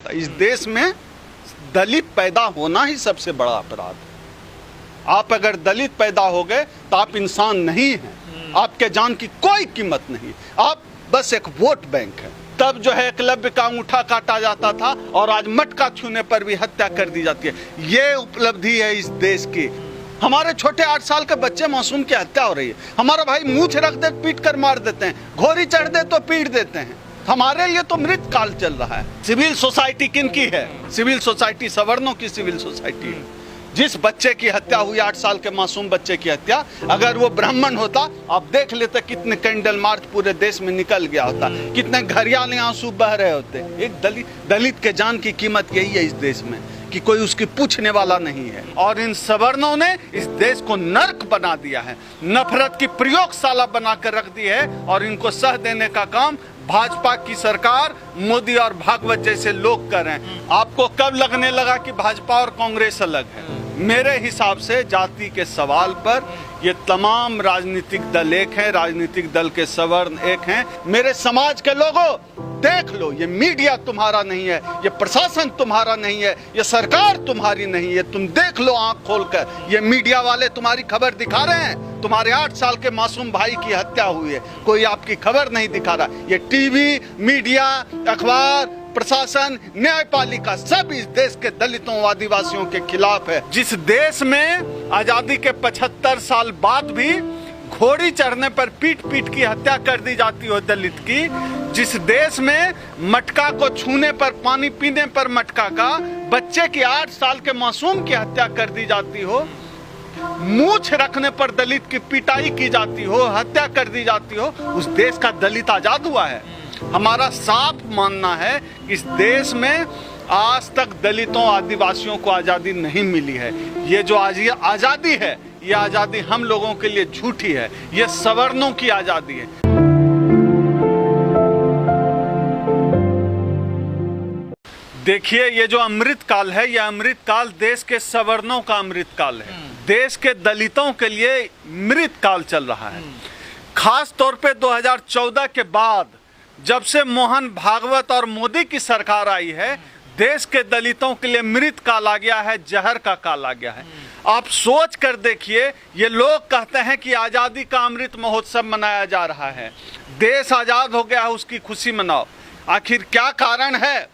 था। इस देश में दलित पैदा होना ही सबसे बड़ा अपराध है। आप अगर दलित पैदा हो गए तो आप इंसान नहीं हैं, आपके जान की कोई कीमत नहीं, आप बस एक वोट बैंक है। तब जो है एकलव्य का अंगूठा काटा जाता था और आज मटका छूने पर भी हत्या कर दी जाती है। ये उपलब्धि है इस देश की। हमारे छोटे 8 साल के बच्चे मासूम की हत्या हो रही है। हमारा भाई मूंछ रख दे पीट कर मार देते हैं, घोड़ी चढ़ दे तो पीट देते हैं। हमारे लिए तो मृत काल चल रहा है। सिविल सोसाइटी किनकी है? सिविल सोसाइटी सवर्णों की सिविल सोसाइटी है। जिस बच्चे की हत्या हुई, 8 साल के मासूम बच्चे की हत्या, अगर वो ब्राह्मण होता आप देख लेते कितने कैंडल मार्च पूरे देश में निकल गया होता, कितने घरियाले आंसू बह रहे होते। एक दलित के जान की कीमत यही है इस देश में कि कोई उसकी पूछने वाला नहीं है। और इन सवर्णों ने इस देश को नर्क बना दिया है, नफरत की प्रयोगशाला बनाकर रख दी है। और इनको सह देने का काम भाजपा की सरकार, मोदी और भागवत जैसे लोग कर रहे हैं। आपको कब लगने लगा कि भाजपा और कांग्रेस अलग है? मेरे हिसाब से जाति के सवाल पर ये तमाम राजनीतिक दल एक हैं, राजनीतिक दल के सवर्ण एक हैं। मेरे समाज के लोगों, देख लो, ये मीडिया तुम्हारा नहीं है, ये प्रशासन तुम्हारा नहीं है, ये सरकार तुम्हारी नहीं है। तुम देख लो आंख खोलकर, ये मीडिया वाले तुम्हारी खबर दिखा रहे हैं। तुम्हारे 8 साल के मासूम भाई की हत्या हुई है, कोई आपकी खबर नहीं दिखा रहा। ये टीवी, मीडिया, अखबार, प्रशासन, न्यायपालिका सब इस देश के दलितों आदिवासियों के खिलाफ है। जिस देश में आजादी के 75 साल बाद भी घोड़ी चढ़ने पर पीट पीट की हत्या कर दी जाती हो दलित की, जिस देश में मटका को छूने पर, पानी पीने पर मटका का, बच्चे की 8 साल के मासूम की हत्या कर दी जाती हो, मूंछ रखने पर दलित की पिटाई की जाती हो, हत्या कर दी जाती हो, उस देश का दलित आजाद हुआ है? हमारा साफ मानना है इस देश में आज तक दलितों आदिवासियों को आजादी नहीं मिली है। ये जो आजादी है, ये आजादी हम लोगों के लिए झूठी है, ये सवर्णों की आजादी है। देखिए, ये जो अमृत काल है, ये अमृत काल देश के सवर्णों का अमृत काल है। देश के दलितों के लिए मृत काल चल रहा है। खास तौर पे 2014 के बाद जब से मोहन भागवत और मोदी की सरकार आई है, देश के दलितों के लिए मृत काल आ गया है, जहर का काल आ गया है। आप सोच कर देखिए, ये लोग कहते हैं कि आज़ादी का अमृत महोत्सव मनाया जा रहा है, देश आज़ाद हो गया है, उसकी खुशी मनाओ। आखिर क्या कारण है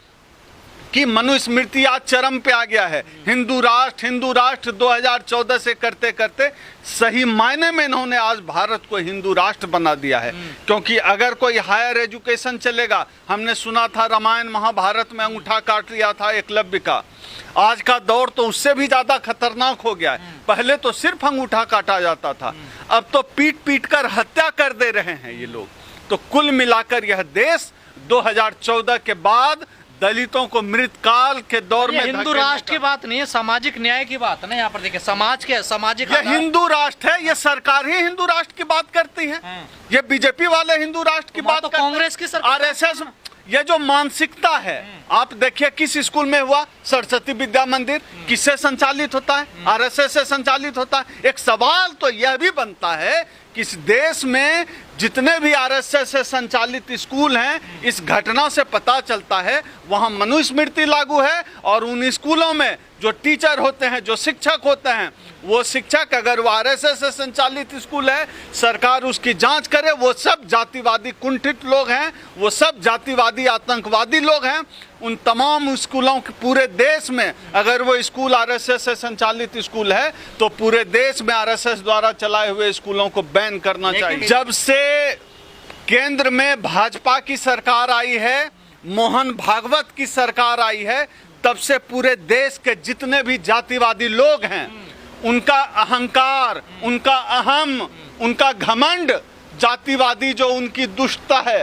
कि मनुस्मृति आज चरम पे आ गया है? हिंदू राष्ट्र 2014 से करते करते सही मायने में इन्होंने आज भारत को हिंदू राष्ट्र बना दिया है। क्योंकि अगर कोई हायर एजुकेशन चलेगा, हमने सुना था रामायण महाभारत में अंगूठा काट लिया था एकलव्य का, आज का दौर तो उससे भी ज्यादा खतरनाक हो गया है। पहले तो सिर्फ अंगूठा काटा जाता था, अब तो पीट पीट कर हत्या कर दे रहे हैं ये लोग। तो कुल मिलाकर यह देश 2014 के बाद दलितों को मृत काल के दौर में, हिंदू राष्ट्र की बात नहीं है, सामाजिक न्याय की बात है ना। यहाँ पर देखिए, समाज के सामाजिक, ये हिंदू राष्ट्र है, ये सरकार ही हिंदू राष्ट्र की बात करती है। ये बीजेपी वाले हिंदू राष्ट्र की बात, तो कांग्रेस की सरकार, आरएसएस। ये जो मानसिकता है, आप देखिए किस स्कूल में हुआ? सरस्वती विद्या मंदिर किससे संचालित होता है? आरएसएस से संचालित होता है। एक सवाल तो यह भी बनता है कि इस देश में जितने भी आरएसएस से संचालित स्कूल हैं, इस घटना से पता चलता है वहाँ मनुस्मृति लागू है। और उन स्कूलों में जो टीचर होते हैं, जो शिक्षक होते हैं, वो शिक्षक अगर वो आरएसएस से संचालित स्कूल है, सरकार उसकी जांच करे। वो सब जातिवादी कुंठित लोग हैं, वो सब जातिवादी आतंकवादी लोग हैं। उन तमाम स्कूलों के पूरे देश में, अगर वो स्कूल आरएसएस से संचालित स्कूल है, तो पूरे देश में आरएसएस द्वारा चलाए हुए स्कूलों को बैन करना चाहिए। जब से केंद्र में भाजपा की सरकार आई है, मोहन भागवत की सरकार आई है, तब से पूरे देश के जितने भी जातिवादी लोग हैं, उनका अहंकार, उनका अहम, उनका घमंड, जातिवादी जो उनकी दुष्टता है,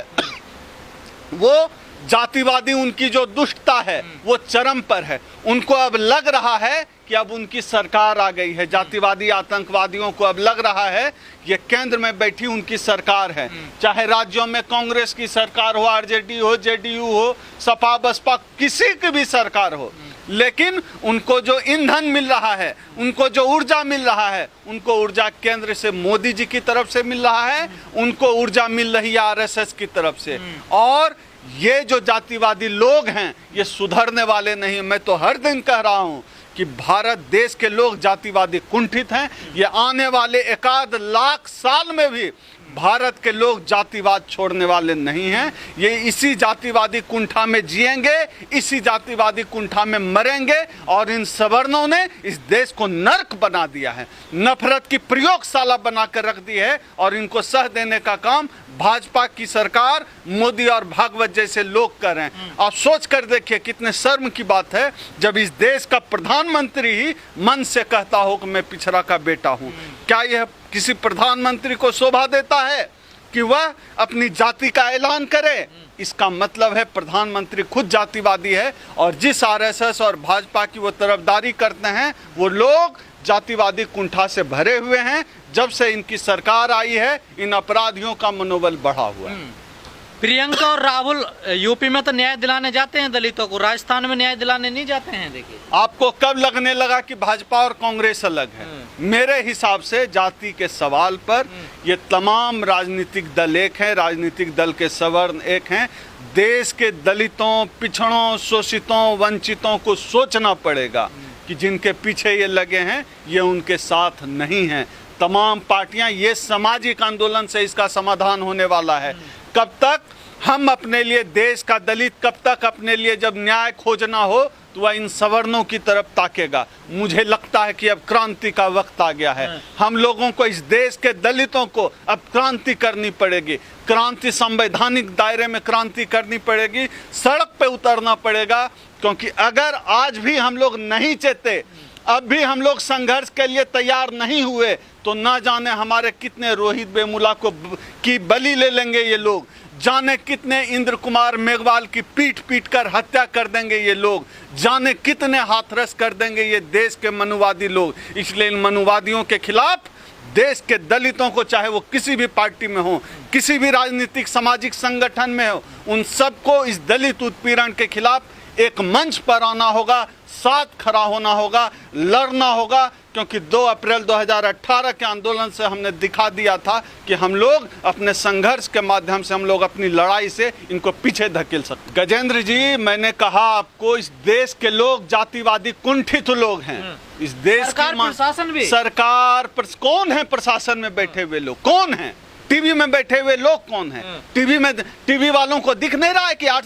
वो जातिवादी उनकी जो दुष्टता है वो चरम पर है। उनको अब लग रहा है कि अब उनकी सरकार आ गई है। जातिवादी आतंकवादियों को अब लग रहा है ये केंद्र में बैठी उनकी सरकार है। चाहे राज्यों में कांग्रेस की सरकार हो, आरजेडी हो, जेडीयू हो, सपा बसपा, किसी की भी सरकार हो, लेकिन उनको जो ईंधन मिल रहा है, उनको जो ऊर्जा मिल रहा है, उनको ऊर्जा केंद्र से मोदी जी की तरफ से मिल रहा है, उनको ऊर्जा मिल रही है आरएसएस की तरफ से। और ये जो जातिवादी लोग हैं ये सुधरने वाले नहीं। मैं तो हर दिन कह रहा हूं कि भारत देश के लोग जातिवादी कुंठित हैं। ये आने वाले 1 लाख साल में भी भारत के लोग जातिवाद छोड़ने वाले नहीं हैं। ये इसी जातिवादी कुंठा में जिएंगे, इसी जातिवादी कुंठा में मरेंगे। और इन सवर्णों ने इस देश को नर्क बना दिया है, नफरत की प्रयोगशाला बनाकर रख दी है। और इनको सह देने का काम भाजपा की सरकार, मोदी और भागवत जैसे लोग कर रहे हैं। आप सोच कर देखिए कितने शर्म की बात है जब इस देश का प्रधानमंत्री ही मन से कहता हो कि मैं पिछड़ा का बेटा हूं। क्या यह किसी प्रधानमंत्री को शोभा देता है कि वह अपनी जाति का ऐलान करे? इसका मतलब है प्रधानमंत्री खुद जातिवादी है। और जिस आरएसएस और भाजपा की वो तरफदारी करते हैं वो लोग जातिवादी कुंठा से भरे हुए हैं। जब से इनकी सरकार आई है इन अपराधियों का मनोबल बढ़ा हुआ है। प्रियंका और राहुल यूपी में तो न्याय दिलाने जाते हैं दलितों को, राजस्थान में न्याय दिलाने नहीं जाते हैं। देखिए आपको कब लगने लगा कि भाजपा और कांग्रेस अलग है? मेरे हिसाब से जाति के सवाल पर ये तमाम राजनीतिक दल एक हैं, राजनीतिक दल के सवर्ण एक हैं। देश के दलितों, पिछड़ों, शोषितों, वंचितों को सोचना पड़ेगा कि जिनके पीछे ये लगे हैं ये उनके साथ नहीं हैं। तमाम पार्टियां, ये सामाजिक आंदोलन से इसका समाधान होने वाला है। कब तक हम अपने लिए, देश का दलित कब तक अपने लिए जब न्याय खोजना हो तो वह इन सवर्णों की तरफ ताकेगा। मुझे लगता है कि अब क्रांति का वक्त आ गया है। हम लोगों को, इस देश के दलितों को अब क्रांति करनी पड़ेगी। क्रांति संवैधानिक दायरे में क्रांति करनी पड़ेगी, सड़क पे उतरना पड़ेगा। क्योंकि अगर आज भी हम लोग नहीं चेते, अब भी हम लोग संघर्ष के लिए तैयार नहीं हुए तो ना जाने हमारे कितने रोहित वेमुला की बलि ले लेंगे ये लोग, जाने कितने इंद्र कुमार मेघवाल की पीट पीट कर हत्या कर देंगे ये लोग, जाने कितने हाथरस कर देंगे ये देश के मनुवादी लोग। इसलिए इन मनुवादियों के खिलाफ देश के दलितों को, चाहे वो किसी भी पार्टी में हो, किसी भी राजनीतिक सामाजिक संगठन में हो, उन सबको इस दलित उत्पीड़न के खिलाफ एक मंच पर आना होगा, साथ खड़ा होना होगा, लड़ना होगा। क्योंकि 2 अप्रैल 2018 के आंदोलन से हमने दिखा दिया था कि हम लोग अपने संघर्ष के माध्यम से, हम लोग अपनी लड़ाई से इनको पीछे धकेल सकते। गजेंद्र जी, मैंने कहा आपको, इस देश के लोग जातिवादी कुंठित लोग हैं। इस देश सरकार, प्रशासन भी, सरकार कौन है? प्रशासन में बैठे हुए लोग कौन हैं? टीवी में बैठे हुए लोग कौन हैं? टीवी वालों को दिख नहीं रहा है कि 8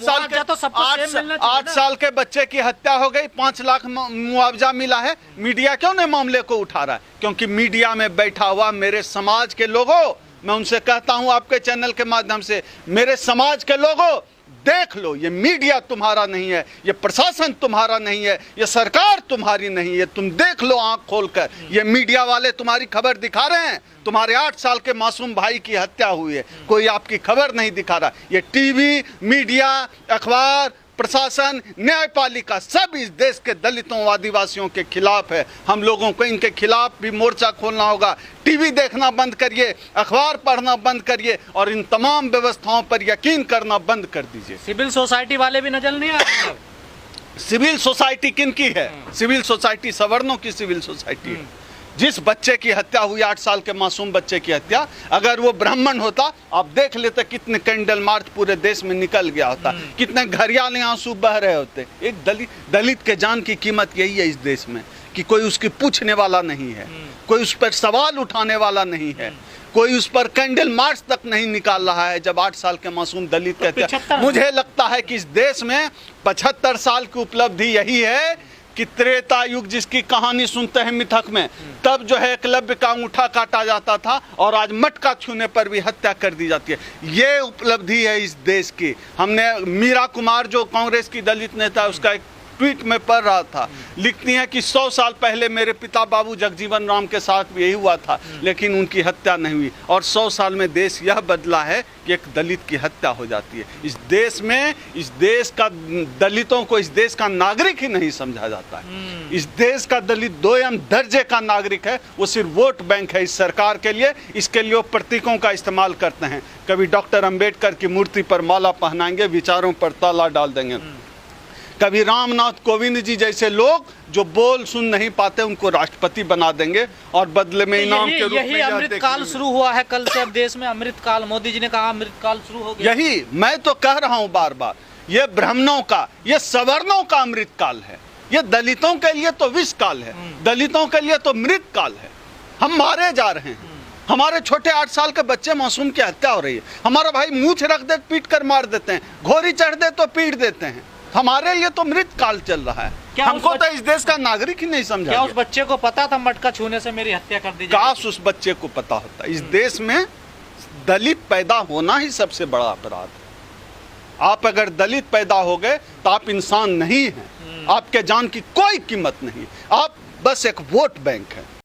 साल के बच्चे की हत्या हो गई, 5 लाख मुआवजा मिला है। मीडिया क्यों नहीं मामले को उठा रहा है? क्योंकि मीडिया में बैठा हुआ मेरे समाज के लोगों, मैं उनसे कहता हूं आपके चैनल के माध्यम से, मेरे समाज के लोगों देख लो, ये मीडिया तुम्हारा नहीं है, ये प्रशासन तुम्हारा नहीं है, ये सरकार तुम्हारी नहीं है। तुम देख लो आंख खोलकर, ये मीडिया वाले तुम्हारी खबर दिखा रहे हैं। तुम्हारे 8 साल के मासूम भाई की हत्या हुई है, कोई आपकी खबर नहीं दिखा रहा। ये टीवी, मीडिया, अखबार, प्रशासन, न्यायपालिका सब इस देश के दलितों, आदिवासियों के खिलाफ है। हम लोगों को इनके खिलाफ भी मोर्चा खोलना होगा। टीवी देखना बंद करिए, अखबार पढ़ना बंद करिए और इन तमाम व्यवस्थाओं पर यकीन करना बंद कर दीजिए। सिविल सोसाइटी वाले भी नजर नहीं आ रहे। सिविल सोसाइटी किनकी है? सिविल सोसाइटी सवर्णों की सिविल सोसाइटी है। जिस बच्चे की हत्या हुई, 8 साल के मासूम बच्चे की हत्या, अगर वो ब्राह्मण होता, आप देख लेते कितने कैंडल मार्च पूरे देश में निकल गया होता, कितने घरियाले आंसू बह रहे होते। एक दलित के जान की कीमत यही है इस देश में कि कोई उसकी पूछने वाला नहीं है, कोई उस पर सवाल उठाने वाला नहीं है, कोई उस पर कैंडल मार्च तक नहीं निकाल रहा है। जब 8 साल के मासूम दलित के हत्या, मुझे लगता है कि इस देश में 75 साल की उपलब्धि यही है कि त्रेता युग जिसकी कहानी सुनते हैं मिथक में, तब जो है एकलव्य का अंगूठा काटा जाता था और आज मटका छूने पर भी हत्या कर दी जाती है। ये उपलब्धि है इस देश की। हमने मीरा कुमार, जो कांग्रेस की दलित नेता, उसका एक ट्वीट में पढ़ रहा था, लिखती हैं कि 100 साल पहले मेरे पिता बाबू जगजीवन राम के साथ भी यही हुआ था, लेकिन उनकी हत्या नहीं हुई। और 100 साल में देश यह बदला है कि एक दलित की हत्या हो जाती है। इस देश में, इस देश का दलितों को इस देश का नागरिक ही नहीं समझा जाता है। इस देश का दलित 2 दर्जे का नागरिक है। वो सिर्फ वोट बैंक है इस सरकार के लिए। इसके लिए वो प्रतीकों का इस्तेमाल करते हैं। कभी डॉक्टर अंबेडकर की मूर्ति पर माला पहनाएंगे, विचारों पर ताला डाल देंगे, कभी रामनाथ कोविंद जी जैसे लोग जो बोल सुन नहीं पाते उनको राष्ट्रपति बना देंगे और बदले में इनाम के रूप में यही अमृत काल शुरू हुआ है कल से। अब देश में अमृत काल, मोदी जी ने कहा अमृत काल शुरू हो गया। यही मैं तो कह रहा हूं बार बार, ये ब्राह्मणों का, ये सवर्णों का अमृत काल है। ये दलितों के लिए तो विष काल है, दलितों के लिए तो मृत काल है। हम मारे जा रहे हैं, हमारे छोटे 8 साल के बच्चे मासूम की हत्या हो रही है। हमारा भाई मूछ रख दे पीट कर मार देते हैं, घोड़ी चढ़ दे तो पीट देते हैं। हमारे लिए तो मृत काल चल रहा है। हमको तो इस देश का नागरिक ही नहीं समझा। क्या उस बच्चे को पता था मटका छूने से मेरी हत्या कर दी जाएगी? काश उस बच्चे को पता होता। इस देश में दलित पैदा होना ही सबसे बड़ा अपराध है। आप अगर दलित पैदा हो गए तो आप इंसान नहीं हैं, आपके जान की कोई कीमत नहीं, आप बस एक वोट बैंक हैं।